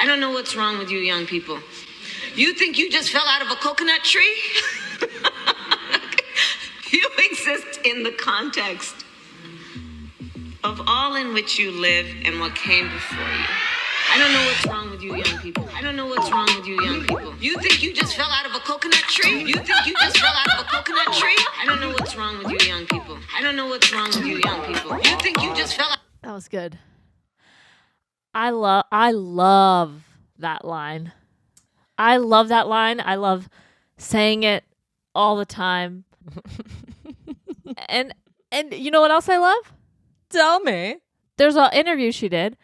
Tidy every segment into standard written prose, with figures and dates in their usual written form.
I don't know what's wrong with you young people. You think you just fell out of a coconut tree? You exist in the context of all in which you live and what came before you. I don't know what's wrong with you young people. I don't know what's wrong with you young people. You think you just fell out of a coconut tree? You think you just fell out of a coconut tree? I don't know what's wrong with you young people. I don't know what's wrong with you young people. You think you just fell out. That was good. I love that line. I love that line. I love saying it all the time. and you know what else I love? Tell me. There's an interview she did,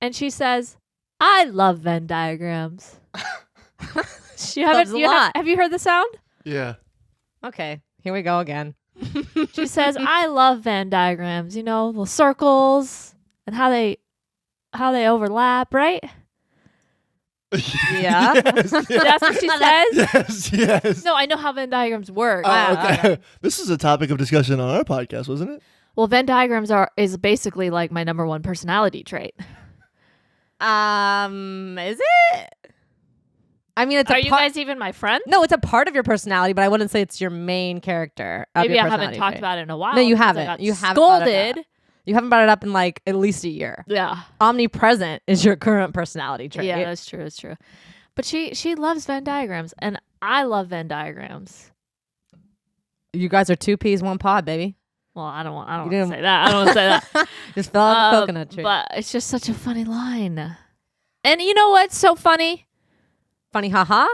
and she says, "I love Venn diagrams." Have you heard the sound? Yeah. Okay, here we go again. She says, "I love Venn diagrams. You know, the circles and how they overlap, right?" Yeah. Yes, yes. That's what she says? Yes. No, I know how Venn diagrams work. Oh, okay. This is a topic of discussion on our podcast, wasn't it? Well, Venn diagrams is basically like my number one personality trait. Is it? I mean, Are you guys even my friends? No, it's a part of your personality, but I wouldn't say it's your main character. Maybe I haven't talked about it in a while. No, you haven't. You haven't scolded. You haven't brought it up in like at least a year. Yeah. Omnipresent is your current personality trait. Yeah, that's true. That's true. But she loves Venn diagrams, and I love Venn diagrams. You guys are two peas, one pod, baby. Well, I don't want to say that. I don't want to say that. Just fell off the coconut tree. But it's just such a funny line. And you know what's so funny? Funny, haha.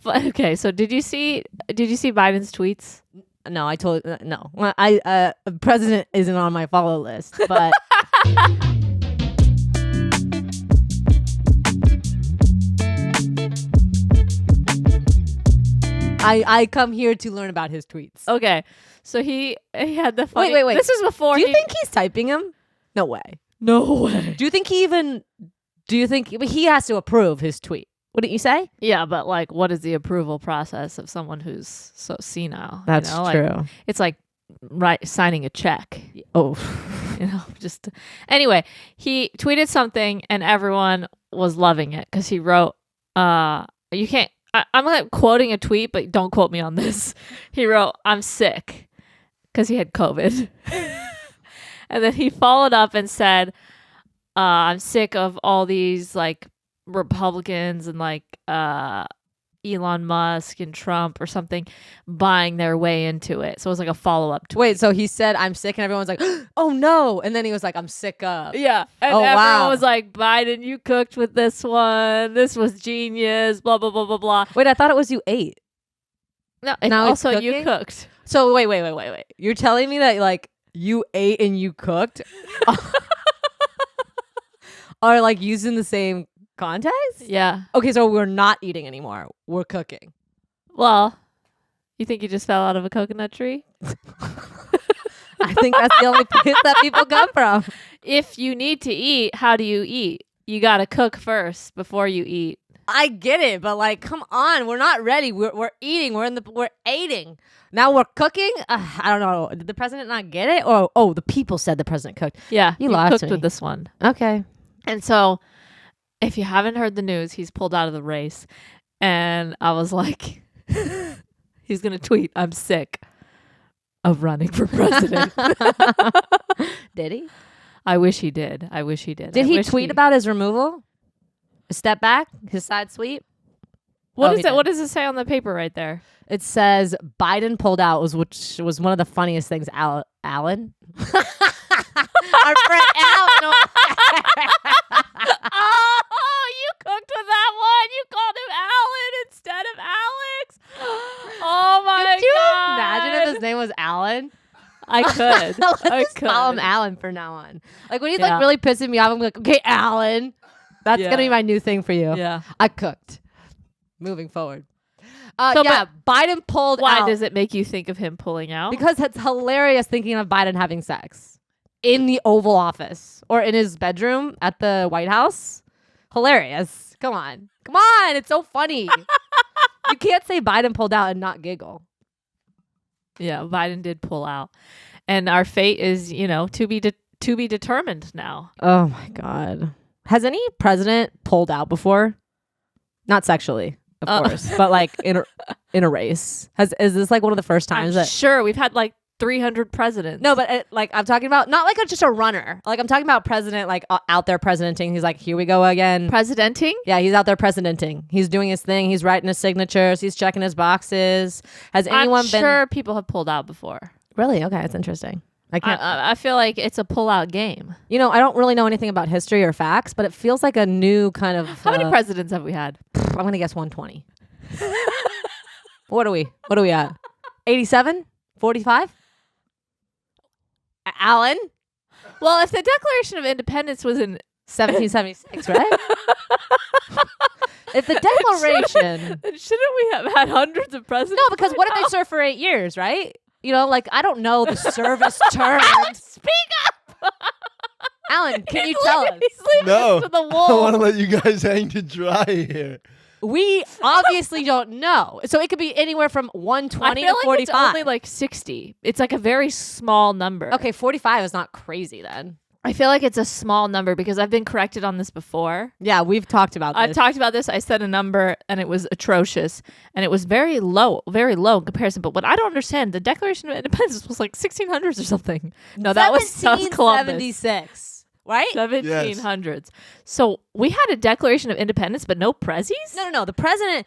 Okay, so did you see Biden's tweets? No, I told no. I president isn't on my follow list, but I come here to learn about his tweets. Okay, so he had the funny. Wait. This is before. Do you think he's typing him? No way. No way. Do you think but he has to approve his tweet? Wouldn't you say? Yeah, but like, what is the approval process of someone who's so senile? That's true. Like, it's like signing a check. Oh, just anyway, he tweeted something and everyone was loving it because he wrote, "You can't." I'm like quoting a tweet, but don't quote me on this. He wrote, "I'm sick," because he had COVID, and then he followed up and said, "I'm sick of all these like Republicans and like Elon Musk and Trump or something buying their way into it." So it was like a follow-up tweet. Wait, so he said, "I'm sick," and everyone's like, "Oh no," and then he was like, "I'm sick of." Yeah, and everyone was like, "Biden, you cooked with this one. This was genius, blah blah blah blah blah." Wait, I thought it was you ate. No, and now also you cooked. So wait. You're telling me that like you ate and you cooked are like used in the same context? Yeah. Okay, so we're not eating anymore. We're cooking. Well, you think you just fell out of a coconut tree? I think that's the only place that people come from. If you need to eat, how do you eat? You got to cook first before you eat. I get it, but like, come on, we're not ready. We're eating. We're eating. Now we're cooking. I don't know. Did the president not get it? Or the people said the president cooked. Yeah, you cooked me with this one. Okay. And so, if you haven't heard the news, he's pulled out of the race, and I was like, he's gonna tweet, "I'm sick of running for president." Did he? I wish he did. Did he tweet about his removal? A step back? His side sweep? What does it say on the paper right there? It says Biden pulled out, which was one of the funniest things. Alan? Our friend Alan. Oh, you cooked with that one. You called him Alan instead of Alex. Oh my god. Could you imagine if his name was Alan? I could. I could call him Alan from now on. Like when he's like really pissing me off, I'm like, okay, Alan. That's gonna be my new thing for you. Yeah. I cooked. Moving forward. Biden pulled out. Why does it make you think of him pulling out? Because it's hilarious thinking of Biden having sex in the Oval Office or in his bedroom at the White House. Hilarious. Come on. It's so funny. You can't say Biden pulled out and not giggle. Yeah, Biden did pull out. And our fate is, to be determined now. Oh my God. Has any president pulled out before? Not sexually, of course, but like in a race. Is this like one of the first times that? Sure, we've had like 300 presidents. No, but like I'm talking about not like just a runner. Like I'm talking about president, like out there presidenting. He's like, here we go again. Presidenting? Yeah, he's out there presidenting. He's doing his thing. He's writing his signatures. He's checking his boxes. Has anyone I'm sure people have pulled out before. Really? Okay, that's interesting. I can't. I feel like it's a pull-out game. You know, I don't really know anything about history or facts, but it feels like a new kind of. How many presidents have we had? I'm gonna guess 120. What are we at? 87? 45? Alan? Well, if the Declaration of Independence was in 1776, right? If the Declaration. then shouldn't we have had hundreds of presidents? No, because what if they serve for 8 years, right? You know, like, I don't know the service term. Alan, speak up! Alan, can you tell us? He's leaving No, us to the I want wall. to let you guys hang to dry here. We obviously don't know. So it could be anywhere from 120 I feel to like 45. it's only like 60. It's like a very small number. Okay, 45 is not crazy then. I feel like it's a small number because I've been corrected on this before. Yeah, we've talked about this. I've talked about this. I said a number and it was atrocious and it was very low in comparison. But what I don't understand, the Declaration of Independence was like 1600s or something. No, that was Columbus. 1776. Right? 1700s. So we had a Declaration of Independence, but no prezzies? No. The president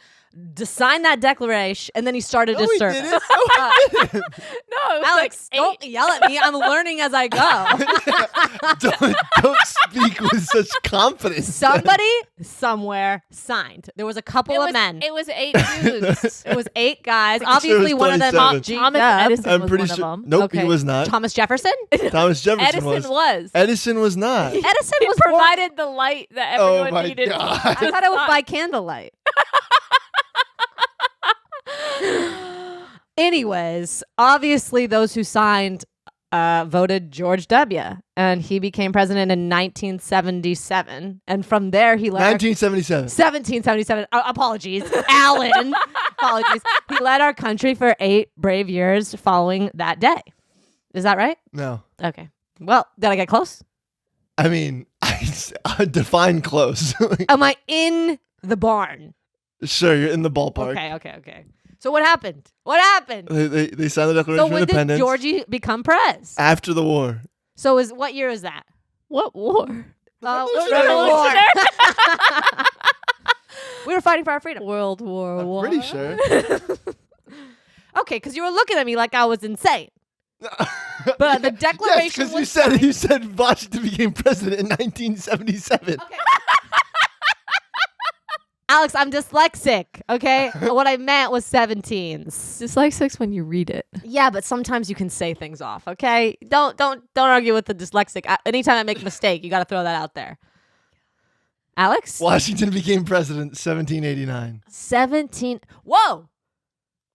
signed that declaration and then he started No, his he service. didn't. No, he didn't. No, it was Alex, like don't yell at me. I'm learning as I go. don't speak with such confidence. Somebody somewhere signed. There was a couple of men. It was 8 dudes. It was 8 guys. Pretty sure it Obviously, was one of them 27. G'd Thomas up. Edison I'm was pretty one sure. of them. Nope, Okay. he was not. Thomas Jefferson? Thomas Jefferson Edison was. Edison was not. Edison He was provided the light that Oh everyone my needed. God. I thought it was by candlelight. Anyways, obviously those who signed voted George W. And he became president in 1977. And from there he led 1977. 1777. Apologies. Alan. Apologies. He led our country for 8 brave years following that day. Is that right? No. Okay. Well, did I get close? I mean, I define close. Am I in the barn? Sure, you're in the ballpark. Okay. So what happened? What happened? They signed the Declaration So of when did Independence Georgie become prez? after the war. So what year is that? What war? Revolutionary War. We were fighting for our freedom. World War I'm One. pretty sure. Okay, because you were looking at me like I was insane. But the Declaration because was you said Washington became president in 1977. Okay. Alex, I'm dyslexic. Okay, what I meant was 17s. Dyslexics when you read it. Yeah, but sometimes you can say things off. Okay, don't argue with the dyslexic. Anytime I make a mistake, you got to throw that out there. Alex, Washington became president 1789. 17. Whoa,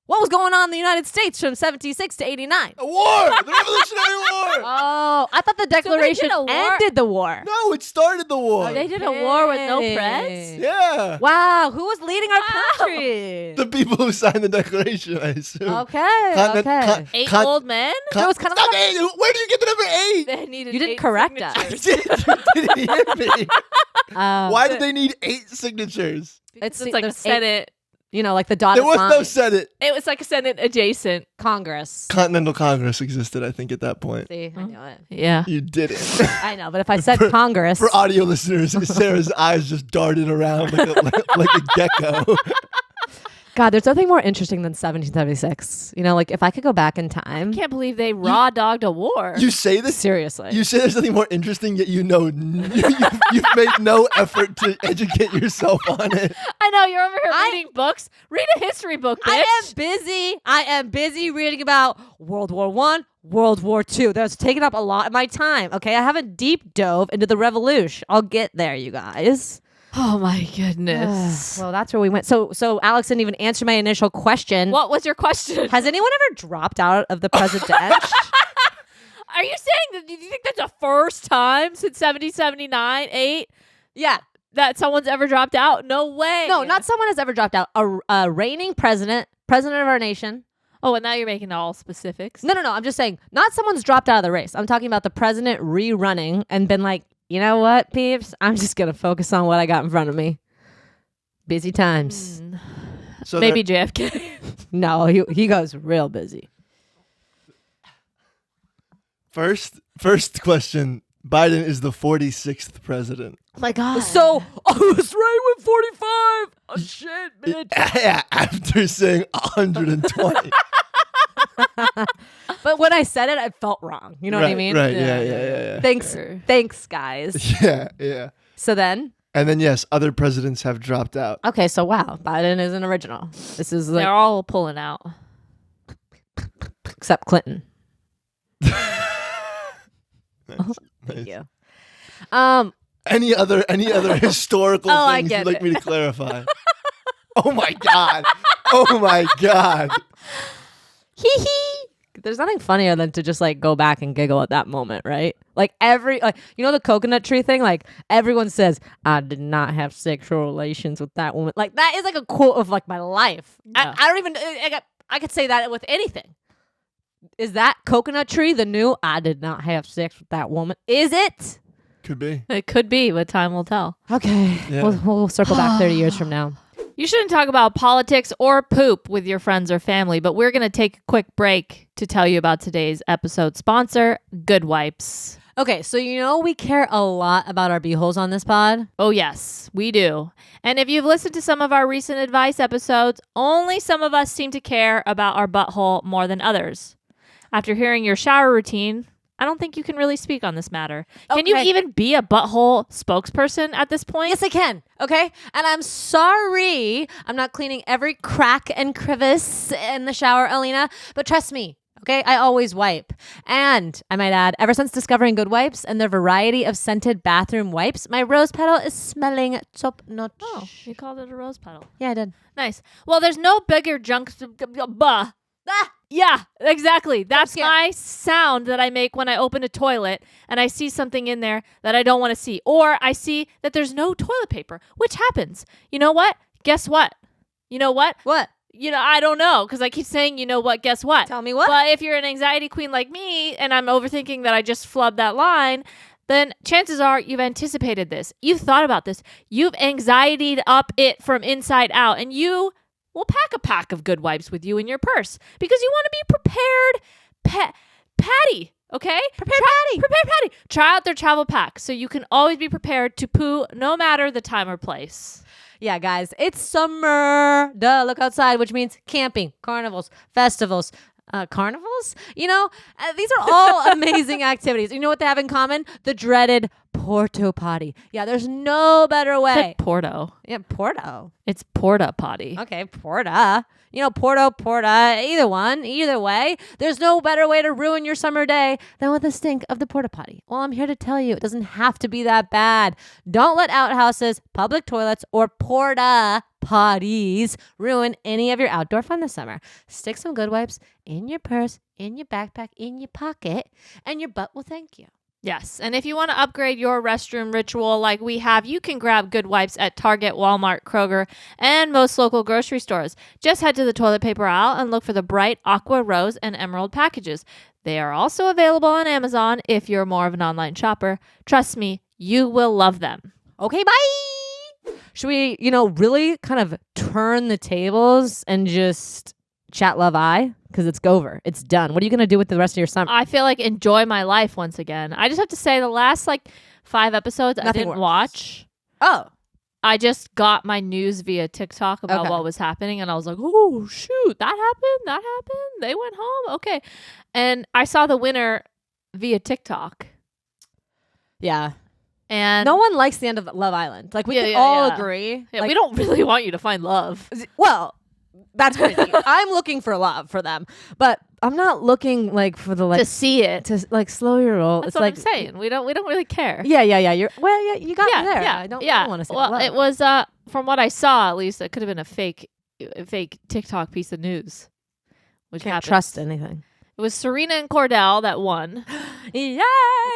what was going on in the United States from 76 to 89? A war! The Revolutionary War! Oh, I thought the Declaration a war? ended the war. No, it started the war. They did a war with no Okay. press? Yeah. Wow, who was leading our Wow. country? The people who signed the Declaration, I assume. Okay, Continent- okay. 8 Con- old men? So it's kind of Stop like it! Where did you get the number 8? They needed You didn't 8 correct us. signatures. You didn't hear me. Why a did they need 8 signatures? It's It's like a there's 8 Senate. you know, like the dotted There was line. no Senate. It was like a Senate adjacent. Congress. Continental Congress existed, I think, at that point. See, I knew it. Yeah. You didn't. I know, but if I said Congress, For audio listeners, Sarah's eyes just darted around like a gecko. God, there's nothing more interesting than 1776. You know, like if I could go back in time. I can't believe they raw dogged a war. You say this. Seriously. You say there's nothing more interesting, yet you've made no effort to educate yourself on it. I know, you're over here I- reading books. Read a history book, bitch. I am busy reading about World War One, World War II. That's taken up a lot of my time. Okay, I haven't deep dove into the revolution. I'll get there, you guys. Oh my goodness. Well, that's where we went. So Alex didn't even answer my initial question. What was your question? Has anyone ever dropped out of the presidential? Are you saying that? Do you think that's the first time since 1779, 8 Yeah. that someone's ever dropped out? No way. No, not someone has ever dropped out. A reigning president of our nation. Oh, and now you're making all specifics. No. I'm just saying, not someone's dropped out of the race. I'm talking about the president rerunning and been like, you know what, peeps? I'm just going to focus on what I got in front of me. Busy times. So Maybe that- JFK. No, he goes real busy. first question. Biden is the 46th president. Oh my God. So I was right with 45. Oh shit, bitch. Yeah, after saying 120. But when I said it, I felt wrong. You know what I mean? Right. Yeah. Thanks, guys. Yeah. So then, And then yes, other presidents have dropped out. okay, so wow, Biden is an original. This is like They're all pulling out. except Clinton. Nice. Thank you. Any other historical Oh, I things get you'd like it. me to clarify? Oh my god. Oh my god. Hee hee. There's nothing funnier than to just like go back and giggle at that moment, right? Like you know the coconut tree thing? Like everyone says, I did not have sexual relations with that woman. Like that is like a quote of like my life. Yeah. I don't even I could say that with anything. Is that coconut tree the new I did not have sex with that woman? Is it? Could be. It could be, but time will tell. Okay. Yeah. We'll circle back 30 years from now. You shouldn't talk about politics or poop with your friends or family, but we're going to take a quick break to tell you about today's episode sponsor, Goodwipes. Okay, so you know we care a lot about our beeholes on this pod. Oh, yes, we do. And if you've listened to some of our recent advice episodes, only some of us seem to care about our butthole more than others. After hearing your shower routine, I don't think you can really speak on this matter. Can you Okay. even be a butthole spokesperson at this point? Yes, I can. Okay. And I'm sorry I'm not cleaning every crack and crevice in the shower, Alina, but trust me. Okay, I always wipe. And I might add, ever since discovering Goodwipes and their variety of scented bathroom wipes, my rose petal is smelling top notch. Oh, you called it a rose petal. Yeah, I did. Nice. Well, there's no bigger junk. Yeah, exactly. That's scare. my sound that I make when I open a toilet and I see something in there that I don't want to see. Or I see that there's no toilet paper, which happens. You know what? Guess what? You know what? What? I don't know, because I keep saying, you know what? Guess what? Tell me what? But if you're an anxiety queen like me and I'm overthinking that I just flubbed that line, then chances are you've anticipated this. You've thought about this. You've anxietied up it from inside out, and you will pack a pack of Goodwipes with you in your purse because you want to be prepared. Patty, okay? Prepared Patty. Try out their travel pack so you can always be prepared to poo no matter the time or place. Yeah, guys, it's summer. Duh, look outside, which means camping, carnivals, festivals. Carnivals? These are all amazing activities. You know what they have in common? The dreaded porta potty. Yeah, there's no better way. Said Porto. Yeah, porto. It's porta potty. Okay, porta. Porta. Either way. There's no better way to ruin your summer day than with the stink of the porta potty. Well, I'm here to tell you, it doesn't have to be that bad. Don't let outhouses, public toilets, or porta potties ruin any of your outdoor fun this summer. Stick some Goodwipes in your purse, in your backpack, in your pocket, and your butt will thank you. Yes, and if you want to upgrade your restroom ritual like we have, you can grab Goodwipes at Target, Walmart, Kroger, and most local grocery stores. Just head to the toilet paper aisle and look for the bright aqua, rose, and emerald packages. They are also available on Amazon if you're more of an online shopper. Trust me, you will love them. Okay, bye! Should we, really kind of turn the tables and just chat love I? Because it's over. It's done. What are you going to do with the rest of your summer? I feel like enjoy my life once again. I just have to say the last 5 episodes I Nothing didn't works. watch. Oh. I just got my news via TikTok about Okay. what was happening, and I was like, oh, shoot, that happened. They went home. Okay. And I saw the winner via TikTok. Yeah. And No one likes the end of Love Island. Like, we Yeah, can yeah, all yeah. agree. yeah, Like, we don't really want you to find love. Well, that's crazy. I'm looking for love for them. But I'm not looking, for the, To see it. to slow your roll. That's it's what I'm saying. We don't really care. Yeah. You got me there. I don't want to say Well, love. it was from what I saw, at least, it could have been a fake TikTok piece of news. Which Can't happens. trust anything. It was Serena and Cordell that won, Yay!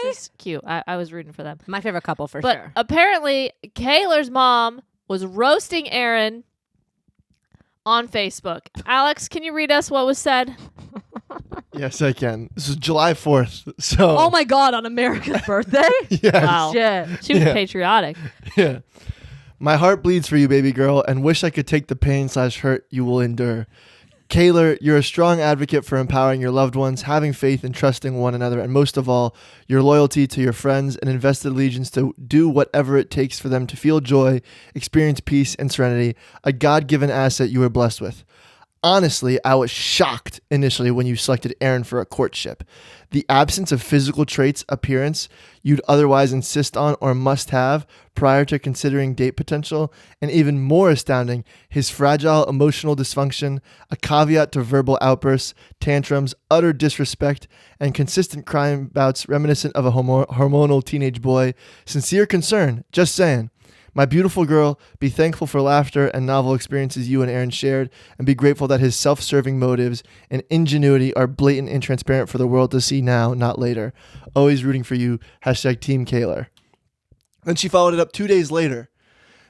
which is cute. I was rooting for them. My favorite couple for But sure. apparently, Kayla's mom was roasting Aaron on Facebook. Alex, can you read us what was said? Yes, I can. This is July 4th. So Oh my God, on America's birthday? yes. Wow. Shit. She was Yeah. patriotic. Yeah. My heart bleeds for you, baby girl, and wish I could take the pain/hurt you will endure. Kaylor, you're a strong advocate for empowering your loved ones, having faith and trusting one another, and most of all, your loyalty to your friends and invested allegiance to do whatever it takes for them to feel joy, experience peace and serenity, a God-given asset you are blessed with. Honestly, I was shocked initially when you selected Aaron for a courtship. The absence of physical traits, appearance you'd otherwise insist on or must have prior to considering date potential, and even more astounding, his fragile emotional dysfunction, a caveat to verbal outbursts, tantrums, utter disrespect, and consistent crying bouts reminiscent of a hormonal teenage boy. Sincere concern, just saying. My beautiful girl, be thankful for laughter and novel experiences you and Aaron shared, and be grateful that his self-serving motives and ingenuity are blatant and transparent for the world to see now, not later. Always rooting for you. #Team Kaylor. Then she followed it up 2 days later.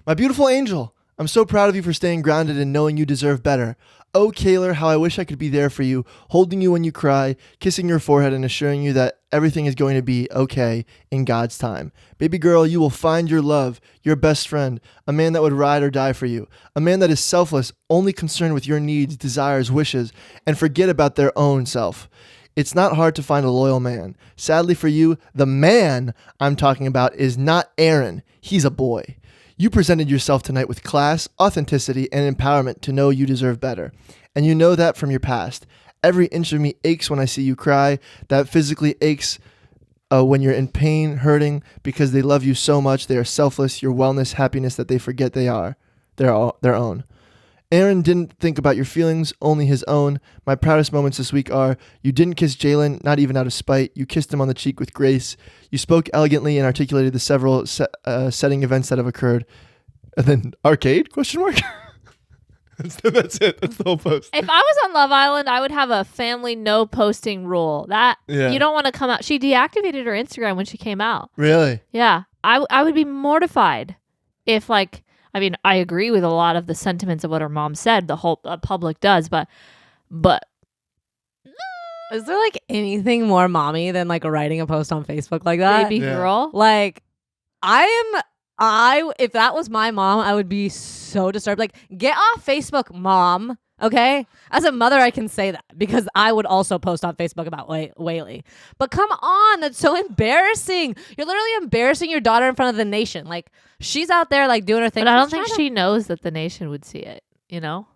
My beautiful angel, I'm so proud of you for staying grounded and knowing you deserve better. Oh, Kaylor, how I wish I could be there for you, holding you when you cry, kissing your forehead and assuring you that everything is going to be okay in God's time. Baby girl, you will find your love, your best friend, a man that would ride or die for you, a man that is selfless, only concerned with your needs, desires, wishes, and forget about their own self. It's not hard to find a loyal man. Sadly for you, the man I'm talking about is not Aaron. He's a boy. You presented yourself tonight with class, authenticity, and empowerment to know you deserve better. And you know that from your past. Every inch of me aches when I see you cry. That physically aches when you're in pain, hurting, because they love you so much. They are selfless, your wellness, happiness that they forget they are their own. Aaron didn't think about your feelings, only his own. My proudest moments this week are, you didn't kiss Jalen, not even out of spite. You kissed him on the cheek with grace. You spoke elegantly and articulated the several setting events that have occurred. And then, arcade? Question mark? That's it. That's the whole post. If I was on Love Island, I would have a family no posting rule. You don't want to come out. She deactivated her Instagram when she came out. Really? Yeah. I would be mortified if I agree with a lot of the sentiments of what her mom said. The whole public does, but is there like anything more mommy than like writing a post on Facebook like that? Baby girl. Like, if that was my mom, I would be so disturbed. Like, get off Facebook, mom. Okay? As a mother, I can say that because I would also post on Facebook about Whaley. But come on, that's so embarrassing. You're literally embarrassing your daughter in front of the nation. Like, she's out there like doing her thing. But I don't think she knows that the nation would see it, you know?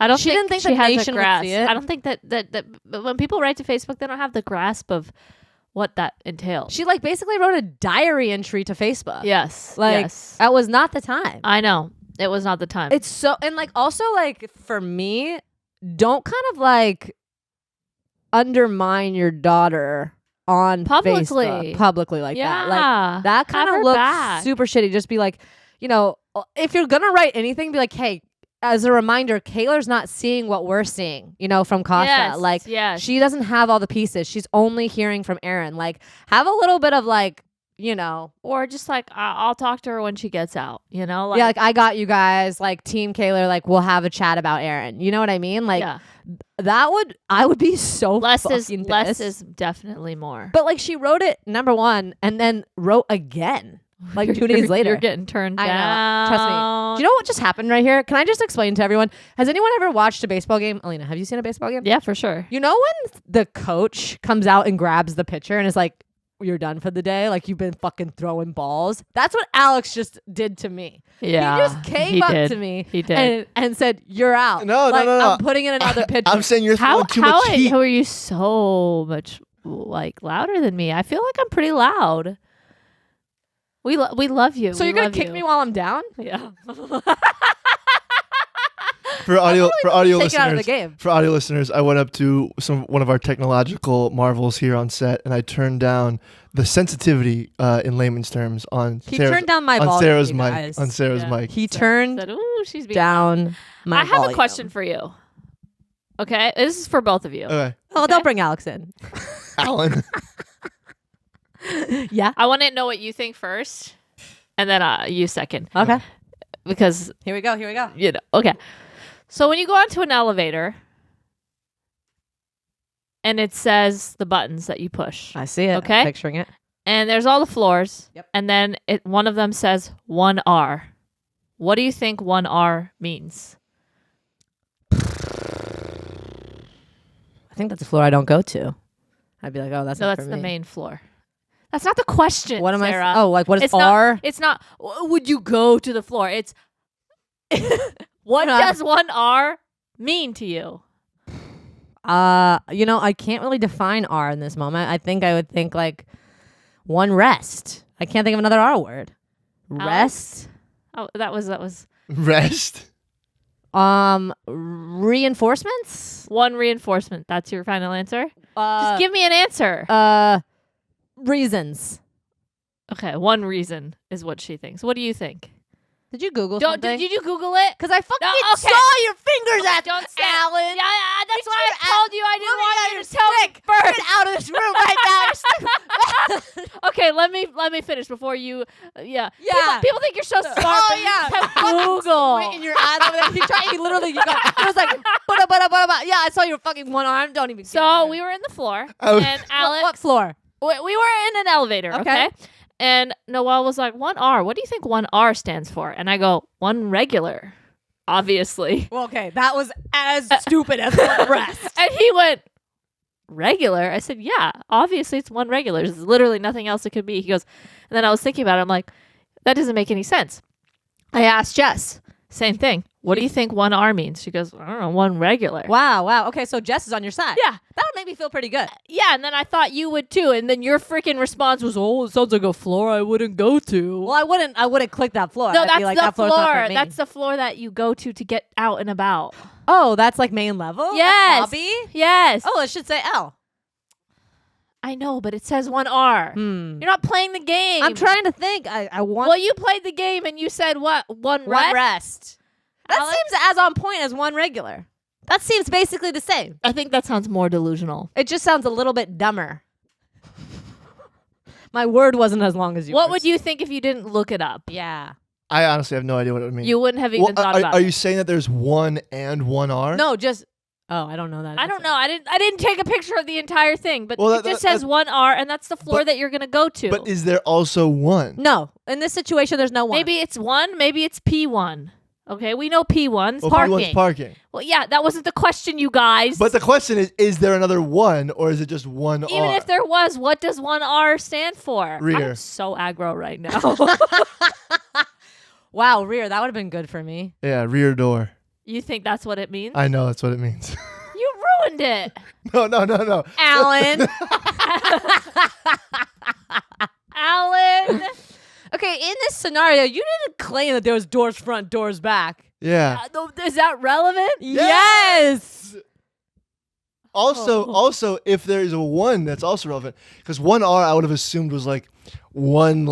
I don't think she the has nation a grasp. would see it. I don't think that but when people write to Facebook, they don't have the grasp of what that entails. She like basically wrote a diary entry to Facebook. Yes. Like, yes. that was not the time. I know. It was not the time. It's so, and like also like for me, don't kind of like undermine your daughter on Publicly. Facebook publicly like that. Yeah. Like that kind Have her of looks back. super shitty. Just be like, you know, if you're gonna write anything, be like, hey, as a reminder, Kaylor's not seeing what we're seeing, you know, from Kasha. Yes, Like, yes. she doesn't have all the pieces. She's only hearing from Aaron. Like, have a little bit of like, you know, or just like I'll talk to her when she gets out, you know? yeah, like I got you guys, like Team Kaylor, like we'll have a chat about Aaron. You know what I mean? Like I would be so less is fucking less pissed. is definitely more. But like she wrote it number one and then wrote again like 2 days later. You're getting turned I down. know. Trust me. Do you know what just happened right here? Can I just explain to everyone? Has anyone ever watched a baseball game? Alina, have you seen a baseball game? Yeah, for sure. You know when the coach comes out and grabs the pitcher and is like, you're done for the day? Like you've been fucking throwing balls? That's what Alex just did to me. Yeah. He just came up to me He did. and said, you're out. No. I'm putting in another pitcher. I'm saying you're How throwing too much heat. are you so much like louder than me? I feel like I'm pretty loud. We love you. So We you're going love to kick you. me while I'm down? Yeah. For audio Take it out of the listeners, game. for audio listeners, I went up to one of our technological marvels here on set, and I turned down the sensitivity in layman's terms on He Sarah's, turned down my on volume, Sarah's you mic. guys. On Sarah's Yeah. mic. He turned Said, ooh, she's being down my I have volume. a question for you. Okay, this is for both of you. Okay, Oh, Okay. don't bring Alex in. Alan. Yeah. I want to know what you think first, and then you second, Okay. because Here we go. you know. Okay, so when you go onto an elevator, and it says the buttons that you push, I see it. Okay. I'm picturing it. and there's all the floors, Yep. and then one of them says 1R. What do you think 1R means? I think that's a floor I don't go to. I'd be like, oh, that's No, not that's for the me. main floor. That's not the question. What am Sarah. I? Oh, like what is It's R? Not, it's not. Would you go to the floor? It's what does 1R mean to you? I can't really define R in this moment. I think I would think like one rest. I can't think of another R word. Rest. Oh, that was Rest. Reinforcements. one reinforcement. That's your final answer. Uh, Just give me an answer. Reasons. Okay, one reason is what she thinks. What do you think? Did you Google Did something? you Google it? Because I fucking No, okay. saw your fingers at Don't say Alan. Yeah, that's Get why your I told you I didn't want you to tell me Get first. out of this room right now. Okay, let me finish before you. Yeah. Yeah. People think you're so smart. Oh, but yeah. You have Google. Wait, in your eyes over there. He literally, you got, it was like, yeah, I saw your fucking one arm. Don't even. So we were in the floor, Oh. and Alex. What floor? We were in an elevator. Okay. Okay. And Noelle was like, 1R. What do you think 1R stands for? And I go, one regular. Obviously. Well, okay, that was as stupid as the rest. And he went, regular? I said, yeah, obviously it's one regular. There's literally nothing else it could be. He goes, and then I was thinking about it. I'm like, that doesn't make any sense. I asked Jess, same thing. What do you think 1R means? She goes, I don't know, one regular. Wow. Okay, so Jess is on your side. Yeah. That would make me feel pretty good. Yeah, and then I thought you would too. And then your freaking response was, oh, it sounds like a floor I wouldn't go to. Well, I wouldn't click that floor. No, I'd that's be like, the that floor's not floor. for me. That's the floor that you go to get out and about. Oh, that's like main level? Yes. That's lobby? Yes. Oh, it should say L. I know, but it says 1R. Hmm. You're not playing the game. I'm trying to think. I want Well, you played the game and you said what? One rest? one rest. That Alex? seems as on point as one regular. That seems basically the same. I think that sounds more delusional. It just sounds a little bit dumber. My word wasn't as long as yours. What would you think if you didn't look it up? Yeah. I honestly have no idea what it would mean. You wouldn't have even Well, thought about are it. you saying that there's 1 and 1R? No, just. Oh, I don't know that. I don't know. I didn't take a picture of the entire thing, but Well, it just says 1R, and that's the floor but- that you're gonna go to. But is there also 1? No, in this situation, there's no one. Maybe it's 1. Maybe it's P1. Okay, we know P1's Well, parking. P1's parking. Well, yeah, that wasn't the question, you guys. But the question is there another 1 or is it just 1R? Even if there was, what does 1R stand for? Rear. I'm so aggro right now. Wow, rear. That would have been good for me. Yeah, rear door. You think that's what it means? I know that's what it means. You ruined it, No. Alan. Alan. Okay, in this scenario, you didn't claim that there was doors front, doors back. Yeah. Is that relevant? Yes. Also, if there is a 1, that's also relevant. Because 1R, I would have assumed was like one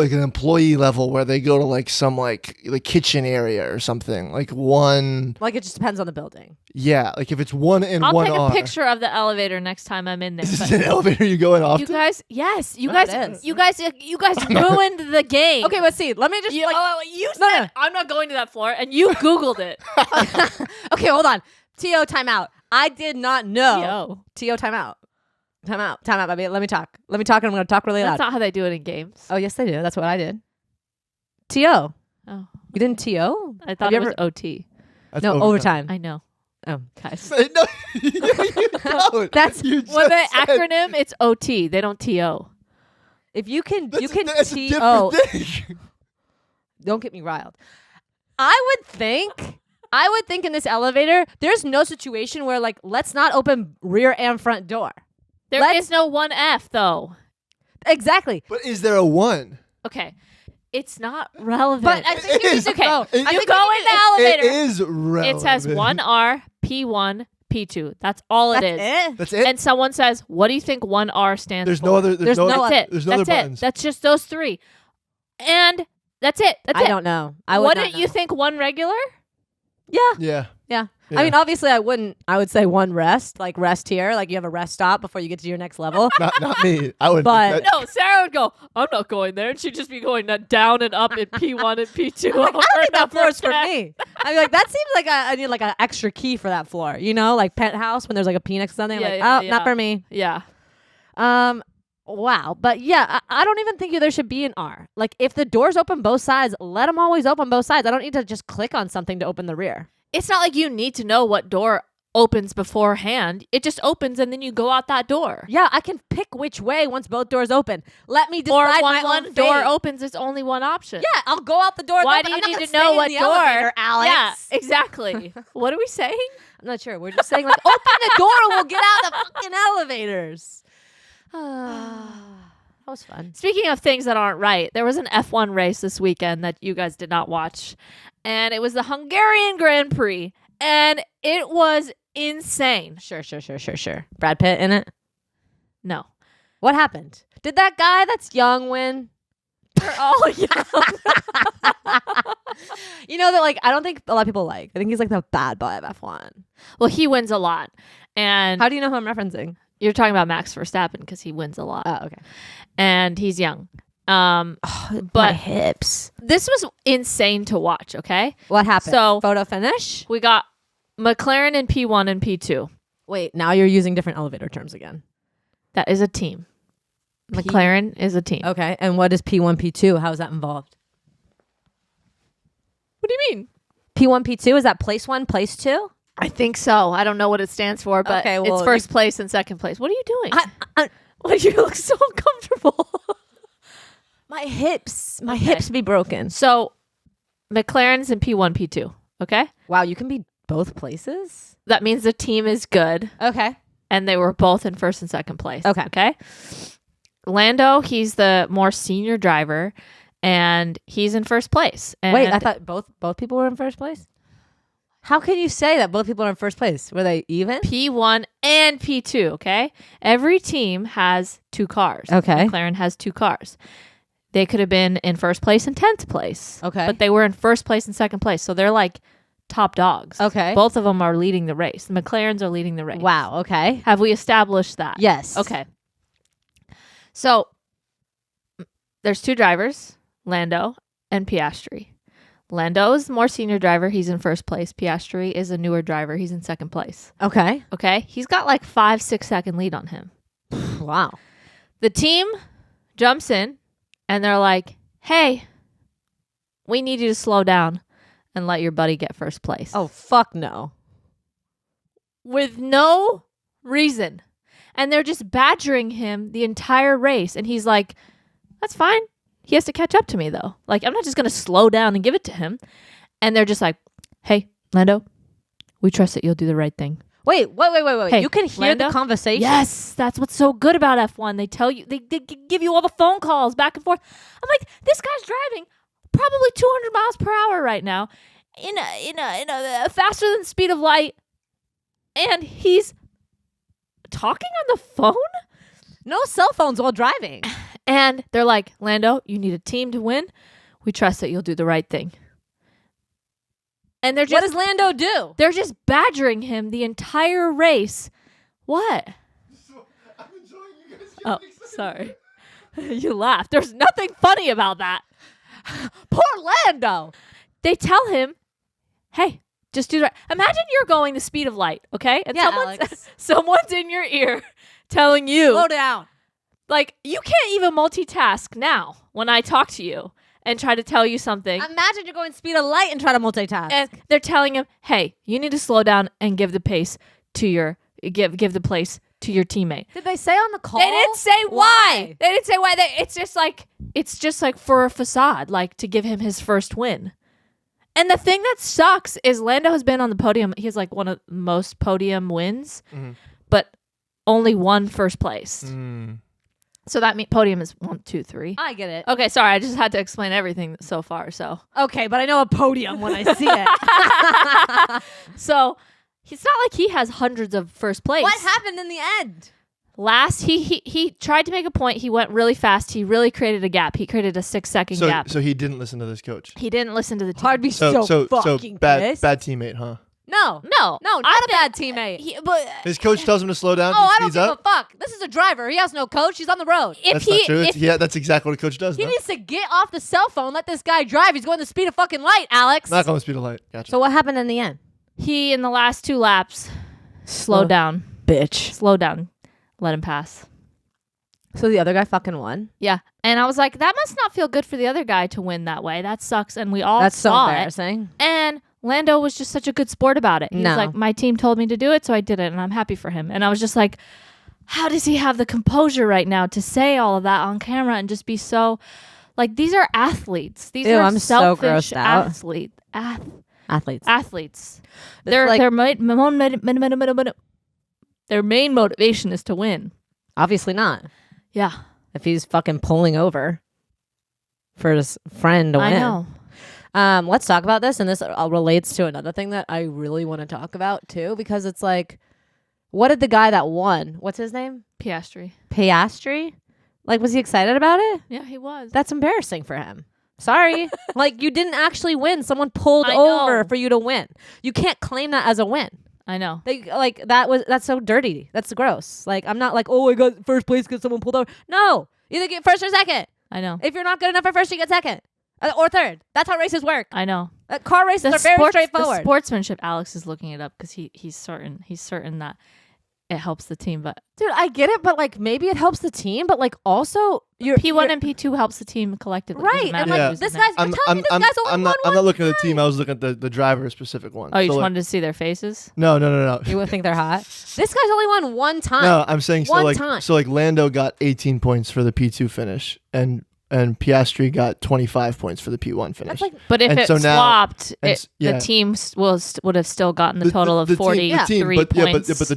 an employee level where they go to like some like kitchen area or something. Like 1. Like it just depends on the building. Yeah. Like if it's 1 and I'll 1R. take a picture of the elevator next time I'm in there. Is this but an elevator you go in often? you guys, yes, you Oh, guys, it is. you guys ruined the game. Okay, let's see. Let me just You, like. you No, said no. I'm not going to that floor, and you Googled it. Okay, hold on. To timeout. I did not know. Yo, To timeout. Timeout, baby. Let me talk. And I'm going to talk really that's loud. not how they do it in games. Oh, yes, they do. That's what I did. To. Oh, You didn't to? I thought you it was ever- OT. That's No, overtime. I know, Oh. guys. No, you don't. That's- You Well, the just said- acronym it's OT. They don't TO. If you can, That's, you can that's a T. different Oh, thing. don't get me riled. I would think in this elevator, there's no situation where like, let's not open rear and front door. There Let's- is no 1F though. Exactly. But is there a 1? Okay, it's not relevant. But I think you It need is. to Okay, go. It- I you think go need in to- the elevator. It is relevant. It says 1R, P1, P2. That's all it is. That's it? That's it. And someone says, "What do you think 1R stands There's for?" no other. There's no. no other, That's it. There's no other That's it. buttons. That's just those 3. And that's it. That's I it. don't know. I would Wouldn't not know. you think 1 regular? Yeah. Yeah. Yeah. Yeah. I mean, obviously, I wouldn't. I would say 1 rest, like rest here, like you have a rest stop before you get to your next level. Not me. I would. But- No, Sarah would go, "I'm not going there," and she'd just be going down and up in P1 and P2. I don't think that floor is for Okay. me. I mean, like that seems like I need like an extra key for that floor. You know, like penthouse when there's like a P next to something. Yeah, like, yeah, oh, yeah. not for me. Yeah. Wow. But yeah, I don't even think there should be an R. Like, if the doors open both sides, let them always open both sides. I don't need to just click on something to open the rear. It's not like you need to know what door opens beforehand. It just opens and then you go out that door. Yeah, I can pick which way once both doors open. Let me Or decide when my one own door fate. opens, it's only one option. Yeah, I'll go out the door. Why I'm do you not need gonna to know stay in what the door? elevator, Alex? Yeah, exactly. What are we saying? I'm not sure. We're just saying, like, open the door and we'll get out of the fucking elevators. That was fun. Speaking of things that aren't right, there was an F1 race this weekend that you guys did not watch. And it was the Hungarian Grand Prix. And it was insane. Sure. Brad Pitt in it? No. What happened? Did that guy that's young win? They're all young. You know that, like, I don't think a lot of people like. I think he's like the bad boy of F1. Well, he wins a lot. And How do you know who I'm referencing? you're talking about Max Verstappen because he wins a lot. Oh, okay. And he's young. My But hips. this was insane to watch, okay? What happened? So- Photo finish? We got McLaren in P1 and P2. Wait, now you're using different elevator terms again. That is a team. McLaren is a team. Okay, and what is P1, P2? How is that involved? What do you mean? P1, P2, is that place 1, place 2? I think so. I don't know what it stands for, but Okay, well, it's first place and second place. What are you doing? I- Why do you look so uncomfortable? my hips Okay. be broken. So, McLaren's in P1, P2. Okay? Wow, you can be both places? That means the team is good, Okay. and they were both in first and second place. Okay. Okay? Lando, he's the more senior driver, and he's in first place. And Wait, I thought both people were in first place? How can you say that both people are in first place? Were they even? P1 and P2, okay? Every team has 2 cars. Okay. McLaren has 2 cars. They could have been in first place and 10th place. Okay. But they were in first place and second place. So they're like top dogs. Okay. Both of them are leading the race. The McLarens are leading the race. Wow, okay. Have we established that? Yes. Okay. So there's 2 drivers, Lando and Piastri. Lando is the more senior driver. He's in first place. Piastri is a newer driver. He's in second place. Okay. Okay. He's got like 5-6 second lead on him. Wow. The team jumps in and they're like, hey, we need you to slow down and let your buddy get first place. Oh, fuck no. With no reason. And they're just badgering him the entire race. And he's like, that's fine. He has to catch up to me, though. Like, I'm not just going to slow down and give it to him. And they're just like, hey, Lando, we trust that you'll do the right thing. Wait. Hey, you can hear Lando? the conversation? Yes, that's what's so good about F1. They tell you, they give you all the phone calls back and forth. I'm like, this guy's driving probably 200 miles per hour right now in a faster than speed of light. And he's talking on the phone? No cell phones while driving. And they're like, Lando, you need a team to win. We trust that you'll do the right thing. And they're What just does Lando do? they're just badgering him the entire race. What? I'm enjoying you guys. Oh, sorry. You laughed. There's nothing funny about that. Poor Lando. They tell him, hey, just do that. Imagine you're going the speed of light, okay? And Yeah, Alex. someone's in your ear telling you, Slow down. like, you can't even multitask now when I talk to you and try to tell you something. Imagine you're going speed of light and try to multitask. And they're telling him, hey, you need to slow down and give the pace to your, give the place to your teammate. Did they say on the call? They didn't say why. They didn't say why. It's just like for a facade, like to give him his first win. And the thing that sucks is Lando has been on the podium. He has like one of the most podium wins, but only one first place. So that means podium is 1, 2, 3. I get it. Okay, sorry. I just had to explain everything so far. So Okay, but I know a podium when I see it. so it's not like he has hundreds of first place. What happened in the end? Last, he tried to make a point. He went really fast. He really created a gap. He created a 6-second gap. So he didn't listen to this coach. He didn't listen to the team. Hard be so fucking bad pissed. teammate, huh? No, No, not a bad teammate. But His coach tells him to slow down. Oh, he I don't speeds give up. a fuck. This is a driver. He has no coach. He's on the road. if That's he, not true. if, Yeah, that's exactly what a coach does. He No? needs to get off the cell phone. Let this guy drive. He's going the speed of fucking light, Alex. Not going to speed of light. Gotcha. So what happened in the end? he in the last 2 laps slowed down, Bitch. slow down, let him pass. So the other guy fucking won. Yeah. And I was like, that must not feel good for the other guy to win that way. That sucks. And we all That's so saw it. embarrassing. And Lando was just such a good sport about it. He No. was like, my team told me to do it, so I did it, and I'm happy for him. And I was just like, how does he have the composure right now to say all of that on camera and just be so like, these are athletes. These Ew, are I'm so selfish grossed out. Athletes. Their like- their main motivation is to win. Obviously not. Yeah, If he's fucking pulling over for his friend to win. I know. Let's talk about this, and this relates to another thing that I really want to talk about too, because it's like, what did the guy that won? What's his name? Piastri. Piastri? Like, was he excited about it? Yeah, he was. That's embarrassing for him. Sorry. Like, you didn't actually win. Someone pulled I know. over for you to win. You can't claim that as a win. I know. That's so dirty. That's gross. Like, I'm not like, oh, I got first place because someone pulled over. No, either get first or second. I know. If you're not good enough for first, you get second or third. That's how races work. I know. Car races are very The straightforward. sportsmanship. Alex is looking it up because he's certain that it helps the team. But Dude, I get it, but like maybe it helps the team, but like also your P1 and P2 helps the team collectively. Doesn't right. matter And Yeah. like who's this in there. guy's you're telling me this guy's only I'm won not one looking at the time. team. I was looking at the driver specific one. Oh, you So, just like- wanted to see their faces? No. You would think they're hot. This guy's only won one time. No, I'm saying One time. so like Lando got 18 points for the P2 finish, and Piastri got 25 points for the P1 finish. That's like But if And it so now- swapped, and yeah. the team would have still gotten the total of team- 43 but, points. but the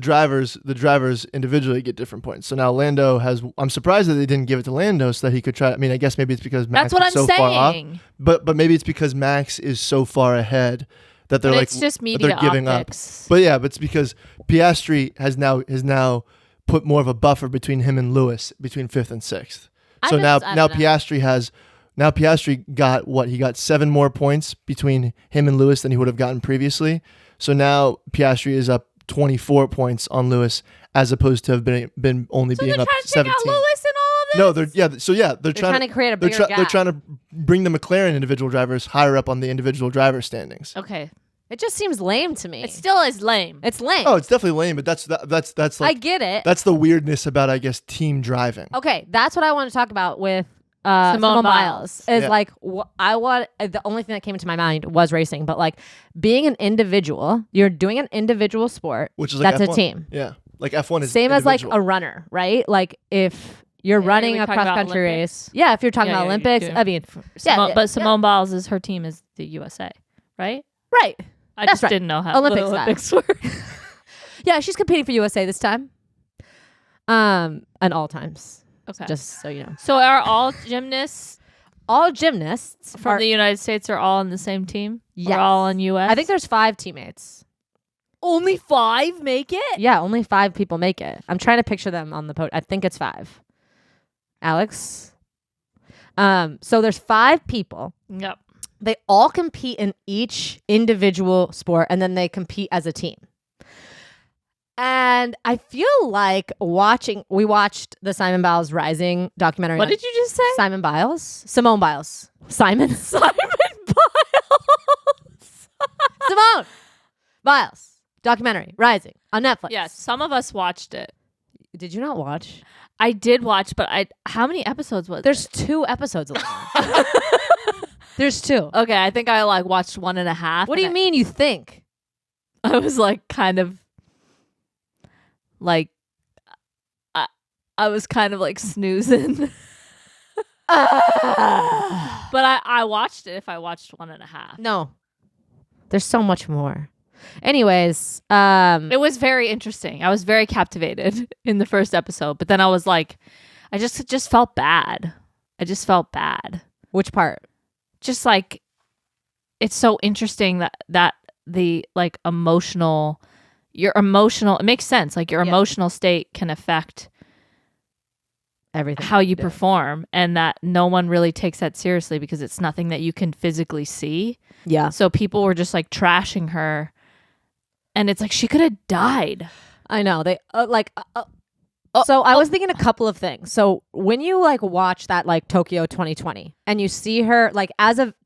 drivers individually get different points. So now Lando has. I'm surprised that they didn't give it to Lando so that he could try. I mean, I guess maybe it's because Max That's what is I'm so far off. saying. But maybe it's because Max is so far ahead that they're But like it's just that media they're giving optics. up. But yeah, but it's because Piastri has now put more of a buffer between him and Lewis between 5th and 6th. So now I don't know. Piastri got what? He got 7 more points between him and Lewis than he would have gotten previously. So now Piastri is up 24 points on Lewis as opposed to have been only So being they're up trying to 17. take out Lewis and all of this? No, they're trying to create a bigger They're gap. trying to bring the McLaren individual drivers higher up on the individual driver standings. Okay. it just seems lame to me. It still is lame. It's lame. Oh, it's definitely lame, but that's I like get it. that's the weirdness about, I guess, team driving. Okay, that's what I want to talk about with Simone Biles. Is Yeah. like the only thing that came into my mind was racing, but like being an individual, you're doing an individual sport. Which is like that's F1. a team. Yeah, like F1 is Same as like individual. a runner, right? Like if you're Yeah, running we a talking cross about country Olympics? race, yeah. If you're talking Yeah, about yeah, Olympics, you do. I mean, But Simone Biles is her team is the USA, right? right? I That's just right. didn't know how Olympic the style. Olympics were. Yeah, she's competing for USA this time. And all times, Okay. just so you know, So are all gymnasts all gymnasts from are. the United States are all in the same team? Yes. Or all in US? I think there's 5 teammates. only 5 make it? Yeah, only 5 people make it. I'm trying to picture them on the podium. I think it's 5. Alex. So there's 5 people. Yep. They all compete in each individual sport, and then they compete as a team. And I feel like we watched the Simone Biles Rising documentary. What on did you just say? Simone Biles? Simone Biles. Simon Biles. Simone Biles documentary Rising on Netflix. Yes, some of us watched it. Did you not watch? I did watch, but how many episodes was There's 2 episodes. There's 2. Okay, I think I like watched 1.5. What do you mean you think? I was like kind of like I was kind of like snoozing. But I watched it if I watched 1.5. No. There's so much more. Anyways, It was very interesting. I was very captivated in the first episode, but then I was like I just felt bad. I just felt bad. which part? Just like it's so interesting that the like your emotional it makes sense, like your Yeah. emotional state can affect Everything. how you do. perform, and that no one really takes that seriously because it's nothing that you can physically see. Yeah. So people were just like trashing her, and it's like she could have died. I know. They so I was thinking a couple of things. So when you like watch that like Tokyo 2020 and you see her like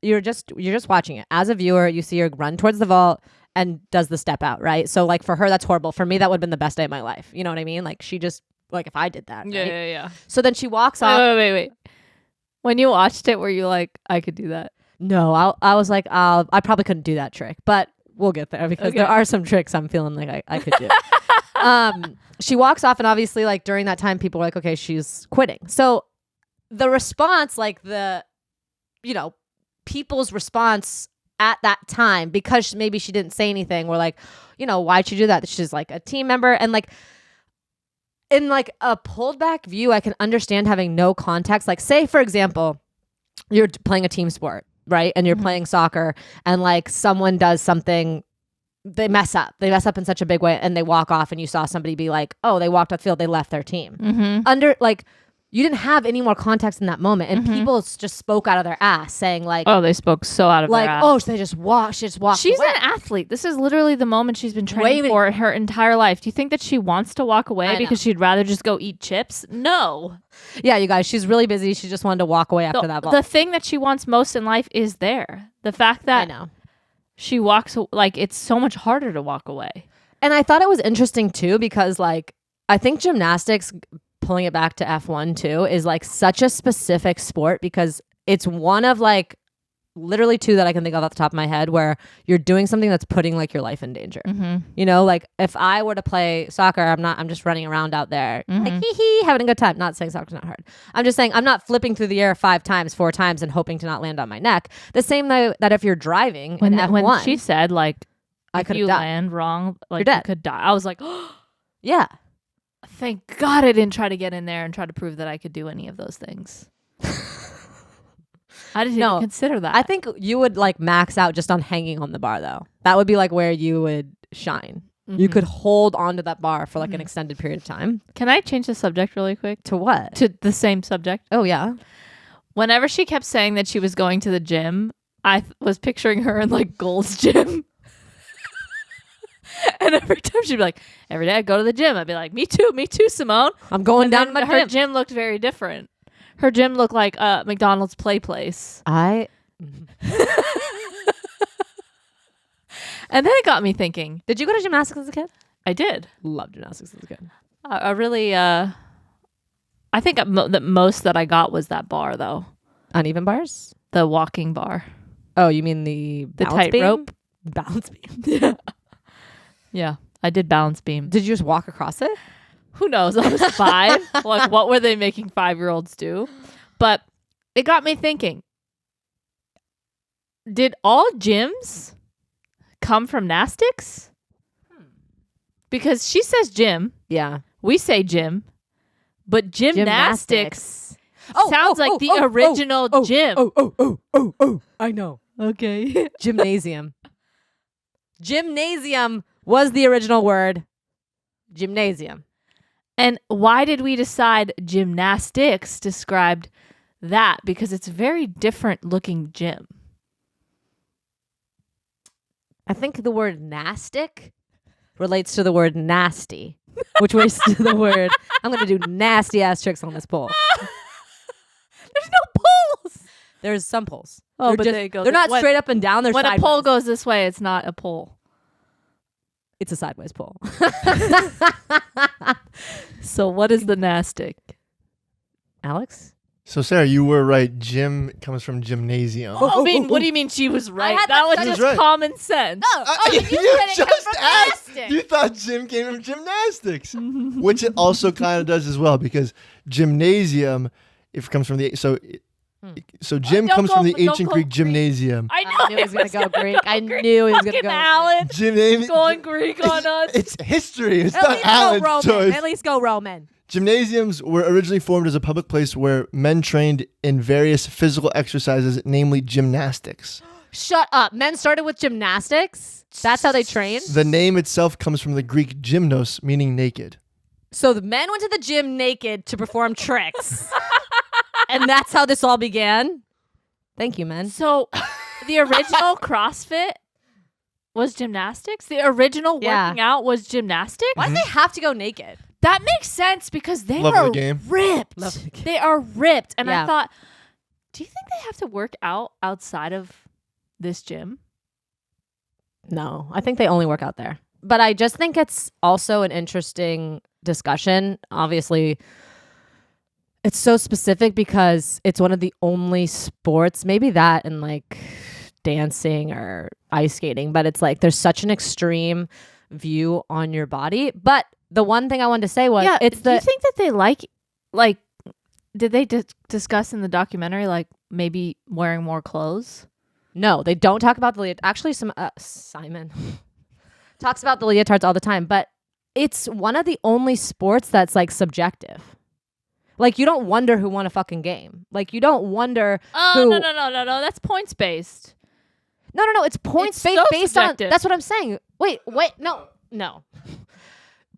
you're just watching it as a viewer, you see her run towards the vault and does the step out, right? So like for her that's horrible. For me that would have been the best day of my life. You know what I mean? Like she just like if I did that. Yeah, right? yeah. So then she walks off. Wait. When you watched it, were you like, I could do that? No, I was like, I probably couldn't do that trick, but we'll get there because Okay. there are some tricks I'm feeling like I could do. She walks off, and obviously, like during that time, people were like, okay, she's quitting. So the response, like people's response at that time, because maybe she didn't say anything, were like, why'd she do that? She's like a team member, and like in like a pulled back view, I can understand having no context. Like, say for example, you're playing a team sport, right? And you're playing soccer, and like someone does something, they mess up in such a big way, and they walk off, and you saw somebody be like, oh, they walked off the field, they left their team. You didn't have any more context in that moment, and people just spoke out of their ass saying like, Oh, they spoke so out of like, their ass. oh, they just walked. She's She's away. an athlete. This is literally the moment she's been training Wait. for her entire life. Do you think that she wants to walk away I know. because she'd rather just go eat chips? No. Yeah, you guys, she's really busy. She just wanted to walk away after that ball. The thing that she wants most in life is there. The fact I that know. she walks, like, it's so much harder to walk away. And I thought it was interesting too, because like I think gymnastics, pulling it back to F1 too, is like such a specific sport, because it's one of like literally two that I can think of off the top of my head where you're doing something that's putting like your life in danger. Like if I were to play soccer, I'm just running around out there like having a good time. Not saying soccer's not hard. I'm just saying I'm not flipping through the air 4 times and hoping to not land on my neck. The same that if you're driving in F1. When she said like, I if could you have died. land wrong, like You're dead. you could die. I was like, oh, Yeah. thank God I didn't try to get in there and try to prove that I could do any of those things. I didn't even consider that. I think you would like max out just on hanging on the bar though. That would be like where you would shine. You could hold onto that bar for like an extended period of time. Can I change the subject really quick? To what? To the same subject. Oh yeah. Whenever she kept saying that she was going to the gym, I was picturing her in like Gold's gym. And every time she'd be like, every day I go to the gym, I'd be like, me too, Simone. I'm going down to my Her gym. gym looked very different. Her gym looked like a McDonald's play place. I And then it got me thinking. Did you go to gymnastics as a kid? I did. Love gymnastics as a kid. I really, I think the most that I got was that bar, though. Uneven bars? The walking bar. Oh, you mean the balance beam? tightrope? Balance beam. Yeah. Yeah, I did balance beam. Did you just walk across it? Who knows? I was 5. Like, what were they making 5-year-olds do? But it got me thinking. Did all gyms come from gymnastics? Because she says gym. Yeah. We say gym. But gymnastics Oh, sounds like the original gym. Oh, I know. Okay. Gymnasium. Gymnasium was the original word. Gymnasium. And why did we decide gymnastics described that? Because it's a very different looking gym. I think the word nastic relates to the word nasty, which relates to the word, I'm going to do nasty ass tricks on this pole. There's no poles. There's some poles. Oh, They're but just- they go. They're not when, straight up and down. They're when sideways. a pole goes this way, it's not a pole. It's a sideways pole. So what is the nastic? Alex? So Sarah, you were right. Gym comes from gymnasium. I mean, what do you mean she was right? had That that was study- just Right. common sense. You said it came just from asked. gymnastics. You thought gym came from gymnastics, which it also kind of does as well, because gymnasium, if it comes from the so gym Don't comes go- from the don't ancient go Greek Greek. gymnasium. I know I knew he was going to go Greek. I knew he was going to Fucking go Alan Gymnasium. going Greek on us. It's history. It's At not least go Alan's Roman. choice. At least go Roman. Gymnasiums were originally formed as a public place where men trained in various physical exercises, namely gymnastics. Shut up. Men started with gymnastics. That's how they trained. The name itself comes from the Greek gymnos, meaning naked. So the men went to the gym naked to perform tricks. And that's how this all began. Thank you, men. So the original CrossFit was gymnastics? The original Yeah. working out was gymnastics? Why do they have to go naked? That makes sense because they Love of are the game. ripped. Love of the game. They are ripped. And Yeah. I thought, do you think they have to work out outside of this gym? No, I think they only work out there. But I just think it's also an interesting discussion. Obviously, it's so specific because it's one of the only sports, maybe that and like dancing or ice skating, but it's like there's such an extreme view on your body. But the one thing I wanted to say was, do you think that they like did they discuss in the documentary like maybe wearing more clothes? No, they don't talk about the leotard. Actually, Simon talks about the leotards all the time, but it's one of the only sports that's like subjective. Like, you don't wonder who won a fucking game. Like, you don't wonder who... No. That's points based. No. It's points It's so based subjective. on... That's what I'm saying. Wait. No.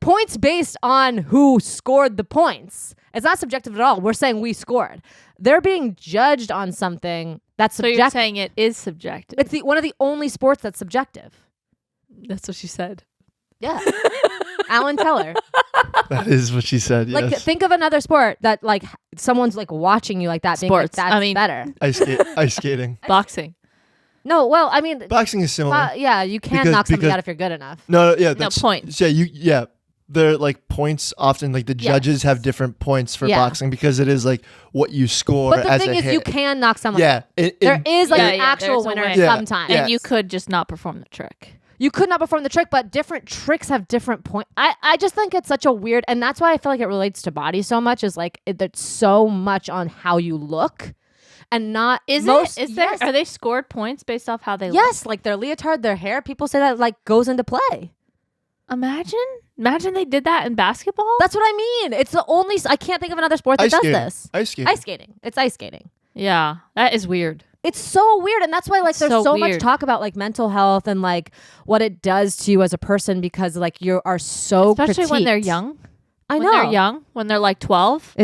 Points based on who scored the points. It's not subjective at all. We're saying we scored. They're being judged on something that's So subjective. you're saying it is subjective. It's one of the only sports that's subjective. That's what she said. Yeah. Alan Teller. That is what she said. Like, Yes. think of another sport that like someone's like watching you like that. Being like, Sports. that's I mean- better. Ice skating. Boxing. No, well, I mean, Boxing is similar. yeah, you can Because- knock somebody because- out if you're good enough. No, yeah, No, that's points. Yeah. They're like points. Often, like the judges have different points for Yeah. boxing because it is like what you score But the as thing a is, hit. you can knock someone. Yeah, There is like Yeah, an yeah, actual there's a winner way. Yeah. sometimes. Yeah. And you could just not perform the trick. You could not perform the trick, but different tricks have different points. I just think it's such a weird, and that's why I feel like it relates to body so much. Is like it's so much on how you look, and not Is most. it? Is there? Yes, Are they scored points based off how they look? yes, like their leotard, their hair. People say that like goes into play. Imagine they did that in basketball. That's what I mean. It's the only. I can't think of another sport that Ice does skating. this. Ice skating. Ice skating. It's ice skating. Yeah, that is weird. It's so weird, and that's why like there's So so much weird. talk about like mental health and like what it does to you as a person because like you are so Especially when they're critiqued. young. I When know they're young. When they're like 12.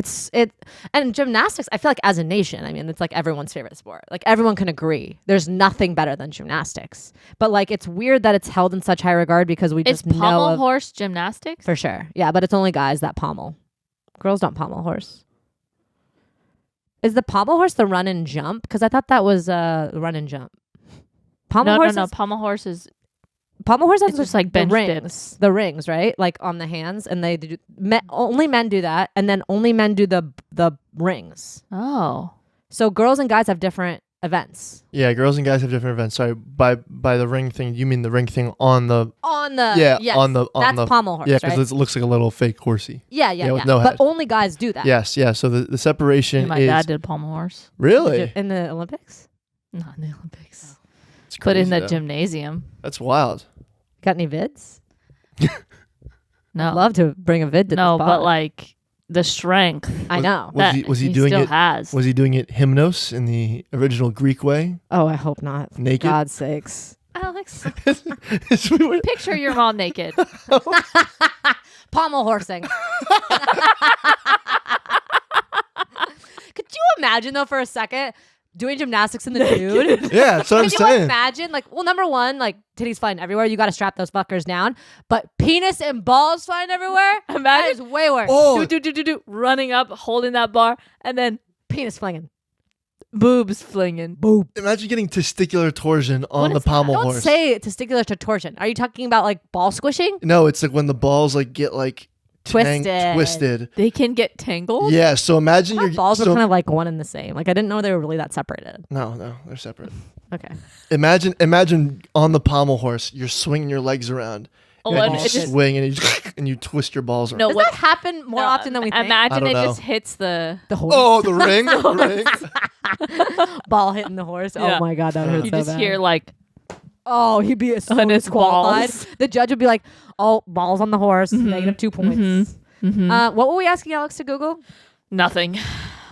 And gymnastics. I feel like as a nation, I mean, it's like everyone's favorite sport. Like everyone can agree. There's nothing better than gymnastics. But like it's weird that it's held in such high regard because we Is just know pommel of, horse gymnastics? for sure. Yeah, but it's only guys that pommel. Girls don't pommel horse. Is the pommel horse the run and jump? Because I thought that was run and jump. Pommel horse. No. Pommel horse is Pommel horse has It's just like the bench rings, the rings, right? Like on the hands, and they do. Only men do that, and then only men do the rings. oh. So girls and guys have different events. Yeah, girls and guys have different events. Sorry, by the ring thing, you mean the ring thing on the On the yes, on the that's pommel horse, yeah, because right? it looks like a little fake horsey. Yeah, with no but head. only guys do that. Yes, yeah. So the separation My is dad did pommel horse. really In the Olympics. Not in the Olympics. it's But in crazy, the though. gymnasium. That's wild. Got any vids? No. Love to bring a vid to No, this but pod. like the strength. I know. Was he doing still it? has. Was he doing it hymnos in the original Greek way? Oh, I hope not. Naked? God's sakes. Alex, It's weird. picture your mom naked. Pommel horsing. Could you imagine though for a second doing gymnastics in the nude? Yeah, that's what I'm Can you saying. imagine? Like, well, number one, like titties flying everywhere. You got to strap those fuckers down. But penis and balls flying everywhere. That Imagine is way worse. Oh, do, running up, holding that bar, and then Penis flinging. boobs flinging. Boob. imagine getting testicular torsion on What the is that? pommel Don't horse. say testicular torsion. Are you talking about like ball squishing? No, it's like when the balls like get like twisted. They can get tangled. Yeah, so imagine My your balls were so, kind of like one and the same. Like I didn't know they were really that separated. No, they're separate. Okay. Imagine on the pommel horse, you're swinging your legs around. Oh, and and you it just- swing and you just, and you twist your balls around. No, Does what? that happen more no, often than we think? Imagine I don't it know. just hits the. The horse. Oh, the ring, the ring. Ball hitting the horse. Yeah. Oh my god, that hurts You so just bad. hear like Oh, he'd be so on his disqualified. balls. The judge would be like, "Oh, balls on the horse, negative 2 points." What were we asking Alex to Google? nothing.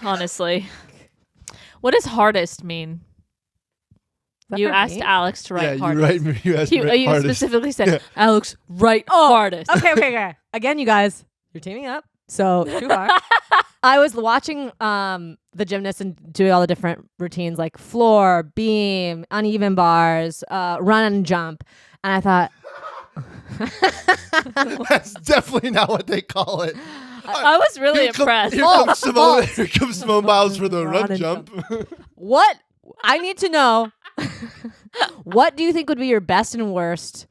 Honestly, what does hardest mean? Is that You for asked me? Alex to write Yeah, hardest. you asked You, me you hardest. specifically said, Yeah. Alex, write hardest. Okay. Again, you guys, you're teaming up. So too far. I was watching the gymnasts and doing all the different routines like floor, beam, uneven bars, run and jump, and I thought, That's definitely not what they call it. I was really Here impressed. comes Simone. Here comes Simone Biles for the Run run and jump. what? I need to know. What do you think would be your best and worst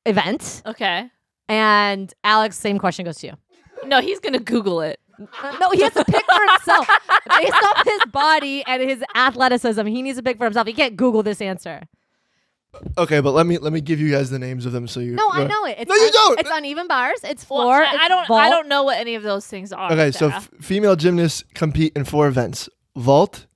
event? Okay. And Alex, same question goes to you. No, he's gonna Google it. No, he has to pick for himself based off his body and his athleticism. He needs to pick for himself. He can't Google this answer. Okay, but let me give you guys the names of them so you. No, I know it. It's No, you don't. It's uneven bars. It's Well, floor. I it's don't. vault. I don't know what any of those things are. Okay, so Sarah. female gymnasts compete in 4 events: vault.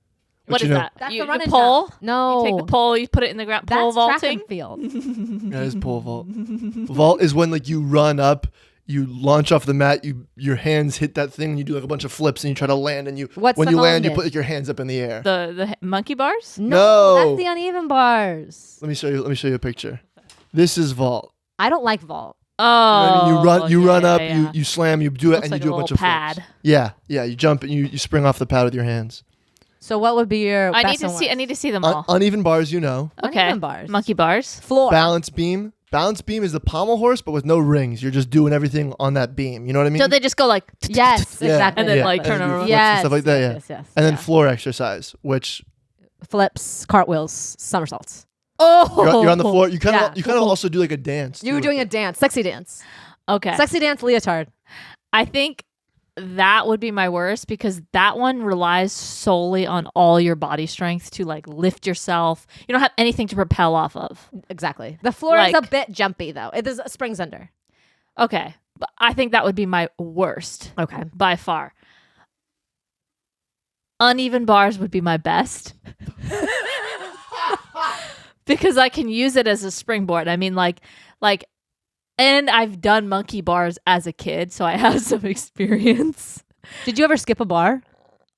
What which is you know- that? That's you, the run you and pole. jump. No, You take the pole. You put it in the ground. Pole that's track vaulting. and field. That is pole vault. Vault is when like you run up, you launch off the mat, your hands hit that thing, and you do like a bunch of flips, and you try to land, and What's when the you land, you longest? put like, your hands up in the air. The monkey bars. No, No. that's the uneven bars. Let me show you a picture. This is vault. I don't like vault. Oh, You know what I mean? You run up, yeah. you slam, you do it, Looks and like you do a a bunch little of pad. flips. Yeah. You jump and you spring off the pad with your hands. So what would be your? I best need to and see. I worst? need to see them all. Uneven bars, you know. Okay. Uneven bars. Monkey bars. Floor. Balance beam. Balance beam is the pommel horse, but with no rings. You're just doing everything on that beam. You know what I mean? So they just go like. Yes, Yeah. exactly. And then, like, turn and you over. flips and Yes, stuff like that. Yeah. yes. And then yeah. floor exercise, which Flips, cartwheels, somersaults. Oh, you're on the floor. You kind of Yeah. also do like a dance. You were too. doing a dance, sexy dance, Okay. sexy dance leotard. I think that would be my worst because that one relies solely on all your body strength to like lift yourself. You don't have anything to propel off of. Exactly. The floor is a Like- bit jumpy though. There's springs under. Okay. But I think that would be my worst Okay. by far. Uneven bars would be my best. Because I can use it as a springboard. I mean like and I've done monkey bars as a kid, so I have some experience. Did you ever skip a bar?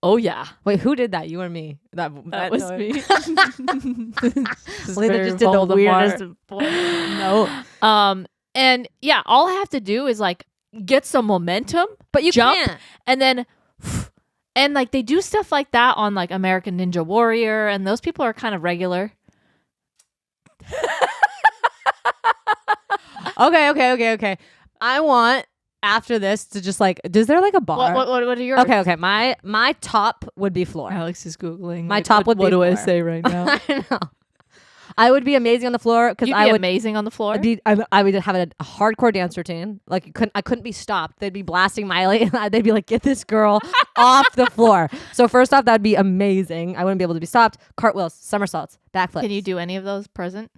Oh yeah. Wait, who did that? You or me? That was noise. me. Lena just did the weirdest. No, And yeah, all I have to do is like get some momentum, but you jump, can't. and then and like they do stuff like that on like American Ninja Warrior, and those people are kind of regular. Okay. I want after this to just like. Is there like a bar? What are your Okay. My top would be floor. Alex is googling. My top would be What do I floor. say right now? I know. I would be amazing on the floor because You'd I be would. amazing on the floor. I would have a hardcore dance routine. Like I couldn't be stopped. They'd be blasting Miley, and they'd be like, "Get this girl off the floor." So first off, that'd be amazing. I wouldn't be able to be stopped. Cartwheels, somersaults, backflips. Can you do any of those present?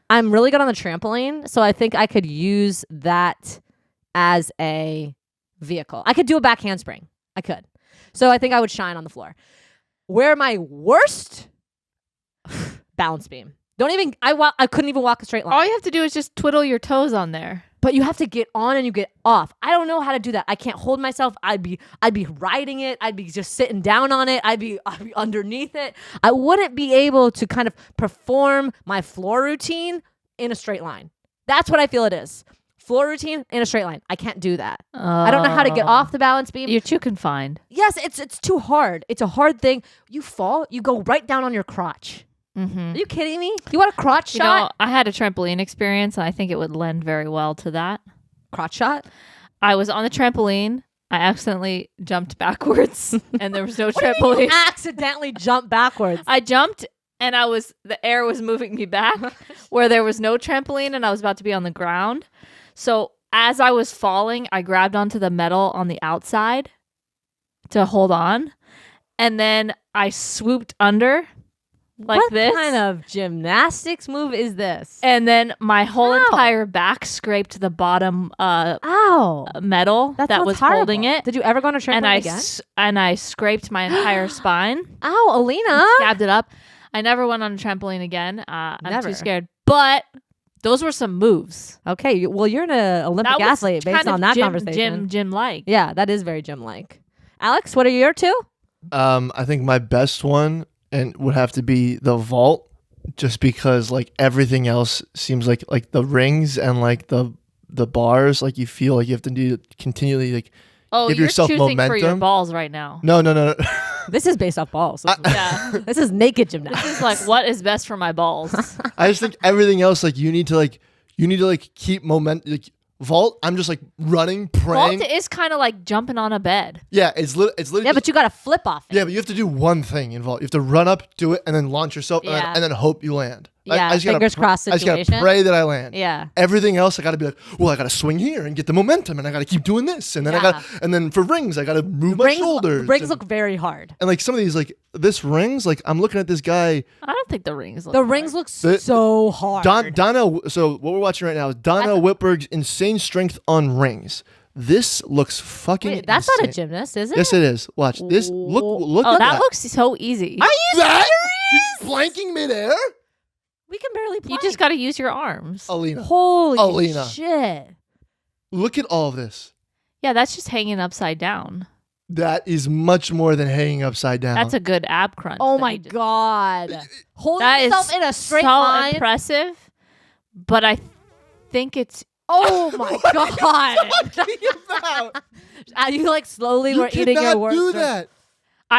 I'm really good on the trampoline, so I think I could use that as a vehicle. I could do a back handspring. I could. So I think I would shine on the floor. Where my worst balance beam. I couldn't even walk a straight line. All you have to do is just twiddle your toes on there. But you have to get on and you get off. I don't know how to do that. I can't hold myself. I'd be riding it. I'd be just sitting down on it. I'd be underneath it. I wouldn't be able to kind of perform my floor routine in a straight line. That's what I feel it is. Floor routine in a straight line. I can't do that. I don't know how to get off the balance beam. You're too confined. Yes, it's too hard. It's a hard thing. You fall, you go right down on your crotch. Mm-hmm. Are you kidding me? You want a crotch You shot? know, I had a trampoline experience, and I think it would lend very well to that. Crotch shot? I was on the trampoline. I accidentally jumped backwards, and there was no trampoline. Accidentally jump backwards. I jumped, and the air was moving me back, where there was no trampoline, and I was about to be on the ground. So as I was falling, I grabbed onto the metal on the outside to hold on, and then I swooped under. Like what this. kind of gymnastics move is this? And then my whole Ow. entire back scraped the bottom Ow. metal that sounds was horrible. holding it. Did you ever go on a trampoline And again? and I scraped my entire spine, Ow, Alina. scabbed it up. I never went on a trampoline again. I'm Never. too scared. But those were some moves. Okay, well, you're an Olympic That was athlete based kind of on that conversation. Gym-like. Yeah, that is very gym-like. Alex, what are your two? I think my best one and would have to be the vault, just because like everything else seems like the rings and like the bars, like you feel like you have to do continually like Oh, give you're yourself choosing for your momentum. balls right now. No. This is based off balls. Yeah. This is naked gymnastics. This is like what is best for my balls. I just think everything else like you need to keep momentum. Like vault, I'm just like running, praying. Vault is kind of like jumping on a bed. Yeah, it's literally. Yeah, but you got to flip off it. Yeah, but you have to do one thing in vault. You have to run up, do it, and then launch yourself, Yeah. and then hope you land. Yeah, fingers crossed I just gotta situation. pray that I land. Yeah. Everything else, I gotta be like, well, I gotta swing here and get the momentum, and I gotta keep doing this, and then and then for rings, I gotta move my shoulders. Rings look very hard. And like some of these, like this rings, like I'm looking at this guy. I don't think the rings look The hard. rings look so hard. Donna. So what we're watching right now is Donna Whitberg's insane strength on rings. This looks fucking. Wait, that's insane. not a gymnast, is it? Yes, it is. Watch this. Look. Oh, at that looks so easy. Are you that? serious? He's planking midair. We can barely You plank. just got to use your arms. Alina. Holy Alina. shit. Look at all of this. Yeah, that's just hanging upside down. That is much more than hanging upside down. That's a good ab crunch. Oh that my you just- god. Holding That yourself is in a straight so line. impressive, but I think it's Oh my god. talking about. You like slowly were You eating your cannot words. do that.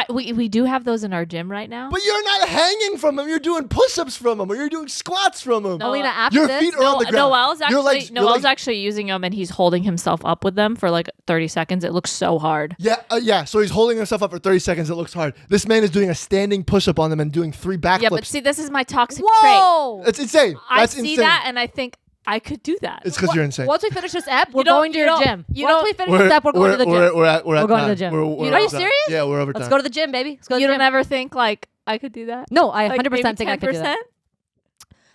we do have those in our gym right now. But you're not hanging from them. You're doing push-ups from them, or you're doing squats from them. No, Alina, after Your this, feet are on the ground. Noel's Your legs- actually your legs- actually using them, and he's holding himself up with them for like 30 seconds. It looks so hard. Yeah. So he's holding himself up for 30 seconds. It looks hard. This man is doing a standing push-up on them and doing 3 backflips. Yeah, but see, this is my toxic whoa. trait. That's insane. That's I see insane. that, and I think I could do that. It's because you're insane. Once we finish this ep, we're don't- going to you your don't- gym. you Once don't- we finish this ep, we're going to the gym. We're at We're going to the time. gym. We're Are you at time. serious? Yeah, we're over time. Let's go to the gym, baby. Let's go to You the don't gym. ever think like I could do that? No, I Like, 100% maybe think I could do that. 10%?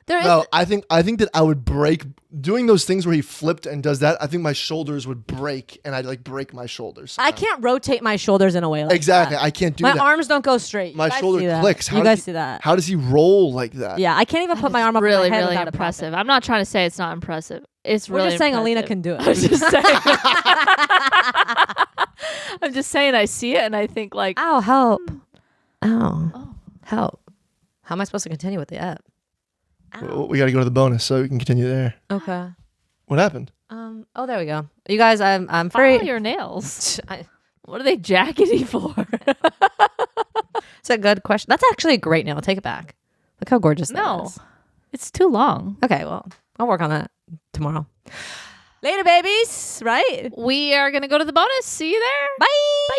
There is No, I think that I would break doing those things where he flipped and does that. I think my shoulders would break, and I'd like break my shoulders. I can't rotate my shoulders in a way like Exactly. that. I can't do My that. arms don't go straight. You My guys shoulder see that. clicks. You guys see that? How does he roll like that? Yeah, I can't even put my arm up Really, my head really without impressive. I'm not trying to say it's not impressive. It's We're really just saying Alina impressive. can do it. I'm just saying. I'm just saying I see it and I think like, Ow, help. Ow. oh, Help. How am I supposed to continue with the app? We got to go to the bonus so we can continue there. Okay. What happened? Oh, there we go. You guys, I'm follow free. your nails. I- What are they jackety for? It's a good question. That's actually a great nail. Take it back. Look how gorgeous that No, is. it's too long. Okay, well, I'll work on that tomorrow. Later, babies. Right? We are gonna go to the bonus. See you there. Bye. Bye.